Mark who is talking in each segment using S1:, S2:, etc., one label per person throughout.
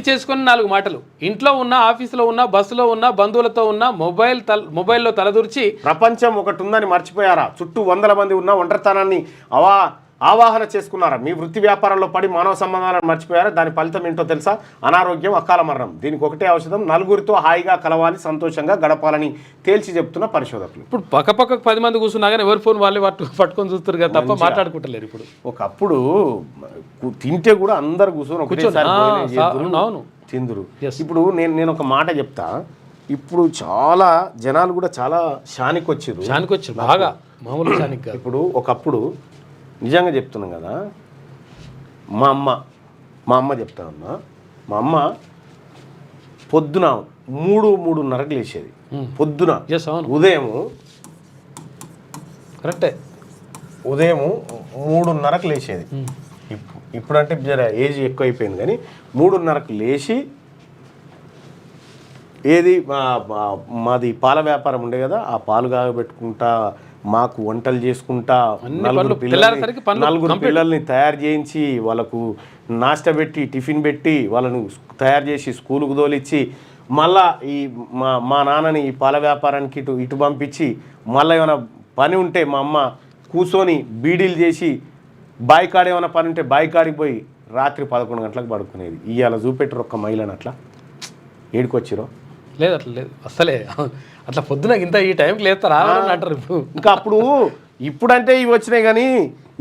S1: చేసుకొని 4 మాటలు. ఇంట్లో ఉన్న, ఆఫీసులో ఉన్న, బస్సులో ఉన్న, బంధువులతో ఉన్న, మొబైల్లో తలదూర్చి
S2: ప్రపంచం ఒకటి ఉందని మర్చిపోయారా? చుట్టూ 100 మంది ఉన్న ఒంటరితనాన్ని ఆవాహన చేసుకున్నారా? మీ వృత్తి వ్యాపారంలో పడి మానవ సంబంధాలను మర్చిపోయారా? దాని ఫలితం ఏంటో తెలుసా? అనారోగ్యం, అకాల మరణం. దీనికి ఒకటే ఔషధం, నలుగురితో హాయిగా కలవాలి, సంతోషంగా గడపాలని తేల్చి చెప్తున్న పరిశోధకులు.
S1: ఇప్పుడు పక్కకు 10 మంది కూర్చున్నా కానీ ఎవరి ఫోన్ వాళ్ళే పట్టుకొని చూస్తారు కదా తప్ప మాట్లాడుకుంటలేరు. ఇప్పుడు
S2: ఒకప్పుడు తింటే కూడా అందరు కూర్చొని తిందురు. ఇప్పుడు నేను ఒక మాట చెప్తా. ఇప్పుడు చాలా జనాలు కూడా చాలా షానికి వచ్చారు
S1: బాగా మామూలు షానికి.
S2: ఇప్పుడు ఒకప్పుడు నిజంగా చెప్తున్నాం కదా, మా అమ్మ చెప్తా ఉన్నా, మా అమ్మ పొద్దున 3:30కి లేచేది. పొద్దున ఉదయం
S1: కరెక్టే,
S2: ఉదయం 3:30కి లేచేది. ఇప్పుడంటే జర ఏజ్ ఎక్కువ అయిపోయింది కానీ 3:30కి లేచి మాది పాల వ్యాపారం ఉండే కదా, ఆ పాలు కాగబెట్టుకుంటా, మాకు వంటలు చేసుకుంటా, 4 పిల్లల్ని తయారు చేయించి వాళ్ళకు నాష్ట పెట్టి టిఫిన్ పెట్టి వాళ్ళను తయారు చేసి స్కూలుకు తోలిచ్చి మళ్ళా మా నాన్నని ఈ పాల వ్యాపారానికి ఇటు పంపించి మళ్ళీ ఏమైనా పని ఉంటే మా అమ్మ కూర్చొని బీడీలు చేసి బాయికాడ ఏమైనా పని ఉంటే బాయికాడికి పోయి రాత్రి 11 గంటలకు పడుకునేది. ఇవాళ చూపెట్టరు ఒక్క మైలను అట్లా ఏడుకొచ్చిరో?
S1: లేదు, అట్లా లేదు అసలే. అట్లా పొద్దున ఇంత ఈ టైంకి లేస్తారా అంటారు.
S2: ఇంకా అప్పుడు ఇప్పుడంటే ఇవి వచ్చినాయి కానీ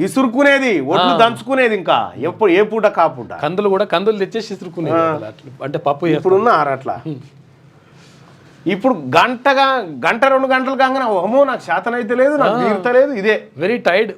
S2: ఇసురుకునేది, ఒడ్లు దంచుకునేది. ఇంకా ఎప్పుడు ఏ పూట కాపూట
S1: కందులు తెచ్చేసి ఇసురుకునేది. అంటే పప్పు
S2: ఇప్పుడున్నారు అట్లా. ఇప్పుడు గంట 2 గంటలు కాగానే ఓమో నాకు శాతం అయితే లేదు, నాకు తీరుతలేదు, ఇదే
S1: వెరీ టైర్డ్.